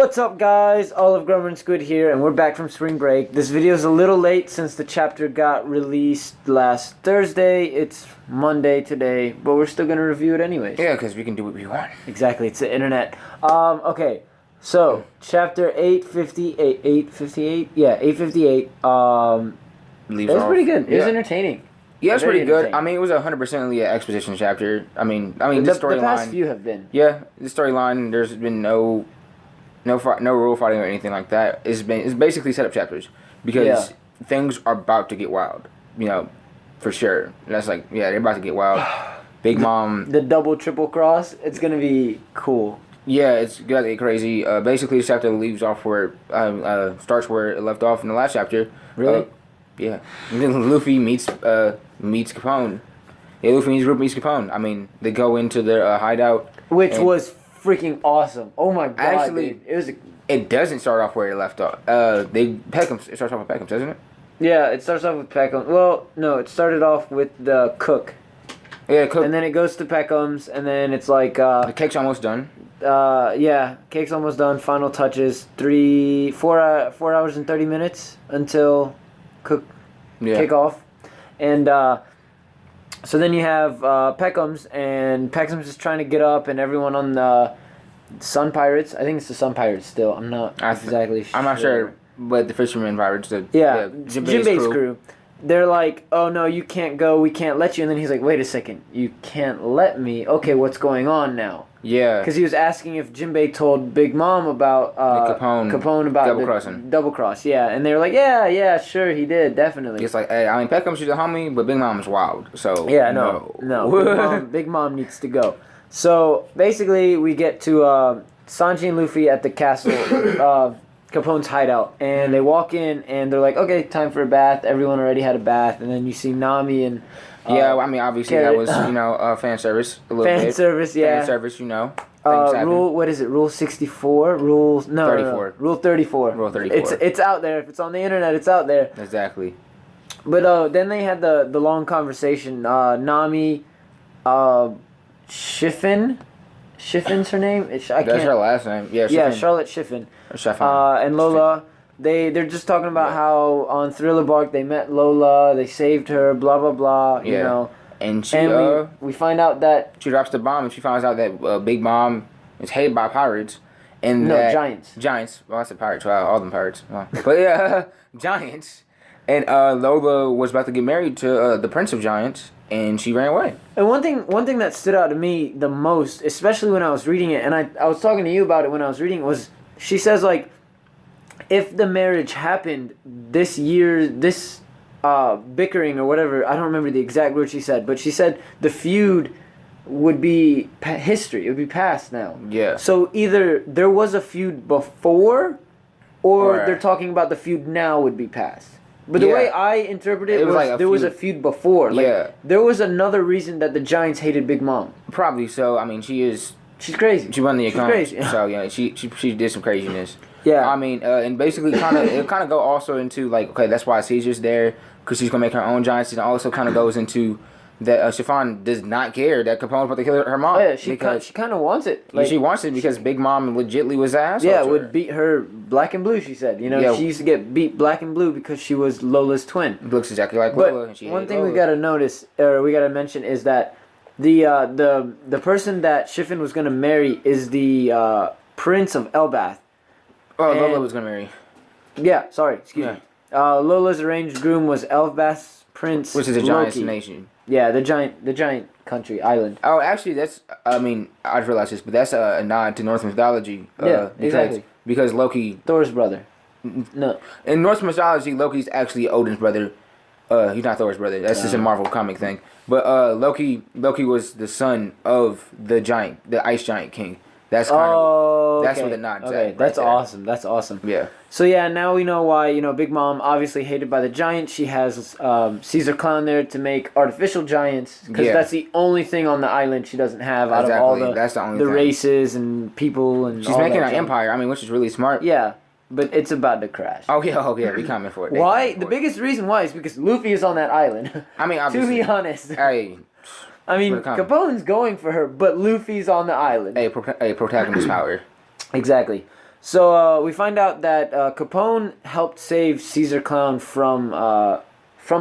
What's up, guys? OliveGrummer and Squid here, and we're back from spring break. This video is a little late since the chapter got released last Thursday. It's Monday today, but we're still going to review it anyways. Yeah, because we can do what we want. Exactly, it's the internet. Okay, so, chapter 858, 858? Yeah, 858. It was pretty good. It was entertaining. Yeah, it's pretty good. I mean, it was 100% an exposition chapter. I mean, the storyline. The past few have been. Yeah, the storyline. There's been no rule fighting or anything like that. It's basically setup chapters because things are about to get wild. You know, for sure. And that's like, yeah, they're about to get wild. Big Mom. The double triple cross. It's gonna be cool. Yeah, it's gonna get crazy. Basically, this chapter leaves off where starts where it left off in the last chapter. Really? Yeah. And then Luffy meets Capone. Yeah, Luffy and his group meets Capone. I mean, they go into their hideout, which was freaking awesome. Oh my god! Actually, dude. It doesn't start off where it left off. It starts off with Peckham, doesn't it? Yeah, it starts off with Peckham. Well, no, it started off with the cook. Yeah, cook. And then it goes to Peckham's, and then it's like the cake's almost done. Yeah, cake's almost done. Final touches. 4 hours and 30 minutes until cook kick off, and so then you have Peckham's, and Peckham's just trying to get up, and everyone on the Sun Pirates. I think it's the Sun Pirates still. I'm not exactly sure. I'm not sure, but the Fisherman Pirates. Jinbei's crew. They're like, oh no, you can't go. We can't let you. And then he's like, wait a second, you can't let me. Okay, what's going on now? Yeah. Because he was asking if Jinbei told Big Mom about Capone about double cross. Yeah, and they were like, yeah, sure, he did, definitely. It's like, hey, I mean, Peckham's the homie, but Big Mom is wild, so yeah, no. Big Mom needs to go. So basically, we get to Sanji and Luffy at the castle, Capone's hideout, and they walk in, and they're like, okay, time for a bath. Everyone already had a bath, and then you see Nami and. I mean, obviously that was, fan service a little bit. Fan service, yeah. Fan service, What is it? Rule 64? 34. No, Rule 34. Rule 34. It's out there. If it's on the internet, it's out there. Exactly. But then they had the long conversation. Nami, Shiffin. Shiffin's her name? That's her last name. Yeah, Shiffin. Yeah, Charlotte Shiffin. And Lola. They're just talking about how on Thriller Bark they met Lola, they saved her, blah blah blah. You know, and we find out that she drops the bomb and she finds out that Big Mom is hated by pirates and giants. Giants. Well, I said pirates. Wow, all them pirates. Wow. But yeah, giants. And Lola was about to get married to the Prince of Giants, and she ran away. And one thing that stood out to me the most, especially when I was reading it, and I was talking to you about it when I was reading it, was she says like, if the marriage happened this year, this bickering or whatever, I don't remember the exact word she said, but she said the feud would be history. It would be past now. Yeah. So either there was a feud before, or they're talking about the feud now would be past. But the way I interpreted it was like there was a feud before. Like, there was another reason that the Giants hated Big Mom. Probably so. I mean, she's crazy. She run the economy. She's crazy. So yeah, she did some craziness. Yeah. I mean, and basically it kind of go also into like, okay, that's why Caesar's there, because she's gonna make her own giants. And also kind of goes into that Chiffon does not care that Capone's about to kill her mom. Oh, yeah, she kind of wants it. Like, she wants it because Big Mom legitly was ass. Yeah, would beat her black and blue. She said, she used to get beat black and blue because she was Lola's twin. Looks exactly like Lola. But one thing we gotta notice, or we gotta mention, is that the person that Shiffin was gonna marry is the Prince of Elbath. Oh, Lola was gonna marry. Yeah, sorry, excuse me. Lola's arranged groom was Elbath's prince, which is a giant nation. Yeah, the giant country island. Oh, actually, that's. I mean, I just realized this, but that's a nod to Norse mythology. Exactly. Because Loki, Thor's brother. No. In Norse mythology, Loki's actually Odin's brother. He's not Thor's brother. That's just a Marvel comic thing. But Loki was the son of the ice giant king. That's kind of that's what the nod's at. Okay, that's awesome. That's awesome. Yeah. So yeah, now we know why, Big Mom obviously hated by the giants. She has Caesar Clown there to make artificial giants because that's the only thing on the island she doesn't have out of all the races and people and. She's making an empire. I mean, which is really smart. Yeah. But it's about to crash. Oh yeah, we coming for it. Why? The biggest reason why is because Luffy is on that island. I mean, obviously. To be honest. Hey. I mean, Capone's going for her, but Luffy's on the island. A protagonist power. Exactly. So we find out that Capone helped save Caesar Clown from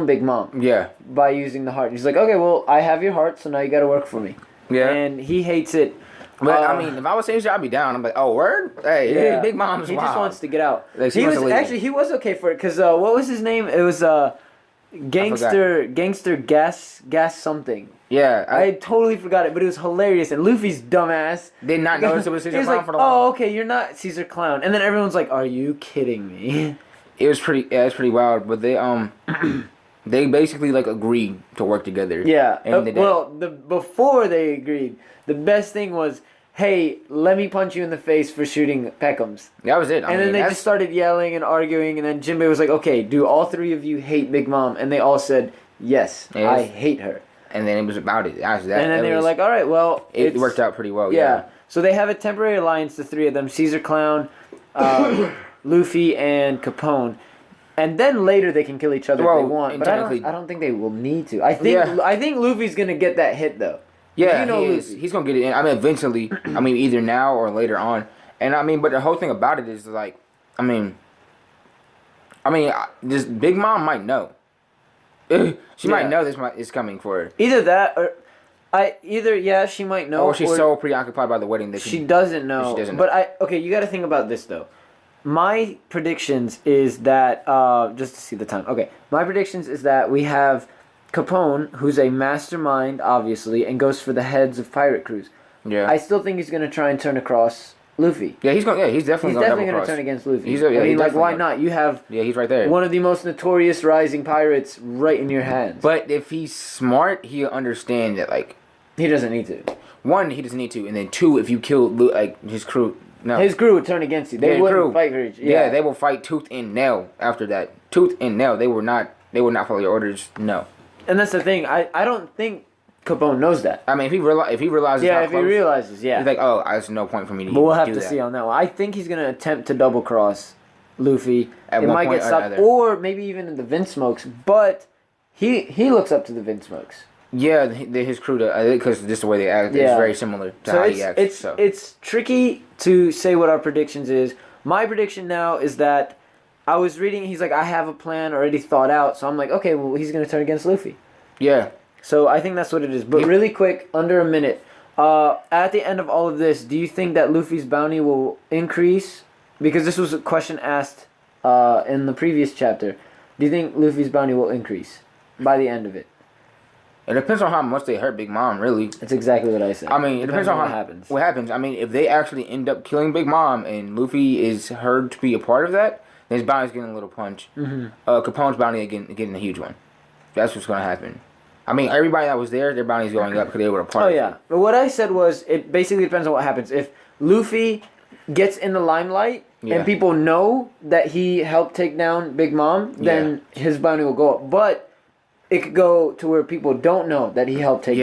Big Mom. Yeah. By using the heart. He's like, okay, well, I have your heart, so now you got to work for me. Yeah. And he hates it. But I mean, if I was Caesar, I'd be down. I'm like, oh, word? Hey, Big Mom's wild. He just wants to get out. Like, he was okay for it because what was his name? It was Gangster Gas something. Yeah, I totally forgot it, but it was hilarious. And Luffy's dumbass did not notice it was Caesar Clown like, for the while. Oh, okay, you're not Caesar Clown. And then everyone's like, "Are you kidding me?" It's pretty wild. But they they basically like agreed to work together. Yeah. Before they agreed, the best thing was, "Hey, let me punch you in the face for shooting Peckham's." That was it. And then they just started yelling and arguing, and then Jinbei was like, "Okay, do all three of you hate Big Mom?" And they all said, "Yes, I hate her." And then it was about it. After that, and then they were like, "All right, well, it worked out pretty well." Yeah. So they have a temporary alliance, the three of them: Caesar Clown, Luffy, and Capone. And then later they can kill each other if they want. But I don't think they will need to. I think Luffy's gonna get that hit though. Yeah, he is. He's gonna get it in. I mean, eventually. I mean, either now or later on. And I mean, but the whole thing about it is like, I mean, this Big Mom might know. She might know this is coming for her. Either that, or she might know, or she's so preoccupied by the wedding that she doesn't know. She doesn't know. But you got to think about this though. My predictions is that just to see the time. Okay, my predictions is that we have Capone, who's a mastermind, obviously, and goes for the heads of pirate crews. Yeah. I still think he's gonna try and turn across Luffy. Yeah, he's definitely gonna turn against Luffy. Why not? You have he's right there. One of the most notorious rising pirates right in your hands. But if he's smart, he'll understand that like he doesn't need to. One, he doesn't need to, and then two, if you kill his crew, no, his crew would turn against you. They wouldn't fight for each. Yeah, they will fight tooth and nail after that. Tooth and nail. They will not follow your orders. No. And that's the thing. I don't think Capone knows that. I mean, if he realizes, yeah, he's like, oh, there's no point for me to. But we'll have to see on that one. I think he's gonna attempt to double cross Luffy. It might get stopped, or maybe even in the Vince Smokes. But he looks up to the Vince Smokes. Yeah, his crew, because just the way they act is very similar to how he acts. It's tricky to say what our predictions is. My prediction now is that I was reading. He's like, I have a plan already thought out. So I'm like, okay, well, he's gonna turn against Luffy. Yeah. So I think that's what it is. But really quick, under a minute. At the end of all of this, do you think that Luffy's bounty will increase? Because this was a question asked in the previous chapter. Do you think Luffy's bounty will increase by the end of it? It depends on how much they hurt Big Mom, really. That's exactly what I said. I mean, it depends on what happens. I mean, if they actually end up killing Big Mom and Luffy is heard to be a part of that, then his bounty's getting a little punch. Mm-hmm. Capone's bounty getting a huge one. That's what's going to happen. I mean, everybody that was there, their bounty's going up because they were a part of it. Oh, yeah. But what I said was, it basically depends on what happens. If Luffy gets in the limelight and people know that he helped take down Big Mom, then his bounty will go up. But it could go to where people don't know that he helped take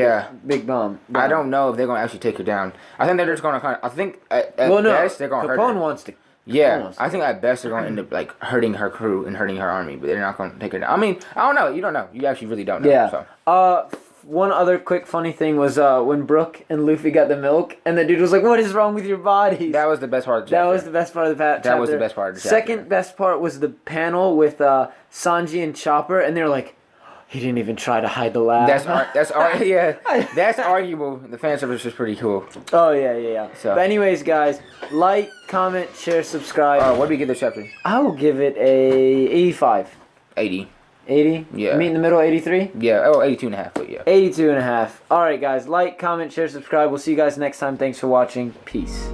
Big Mom down. I don't know if they're going to actually take her down. I think they're just going to kind of... I think at best they're going to hurt her. Capone wants to... Yeah, I think at best they're going to end up like hurting her crew and hurting her army, but they're not going to take her down. I mean, I don't know. You don't know. You actually really don't know. Yeah. So. One other quick funny thing was when Brook and Luffy got the milk, and the dude was like, "What is wrong with your bodies?" That was the best part of the chapter. That was the best part of the chapter. That was the best part of the chapter. Second best part was the panel with Sanji and Chopper, and they're like, he didn't even try to hide the laugh. That's arguable. The fan service was pretty cool. Oh yeah. So. But anyways, guys, like, comment, share, subscribe. What do we give this chapter? I will give it a 85. 80. 80? Yeah. Meet in the middle, 83? Yeah. 82 and a half. But yeah. 82 and a half. All right, guys. Like, comment, share, subscribe. We'll see you guys next time. Thanks for watching. Peace.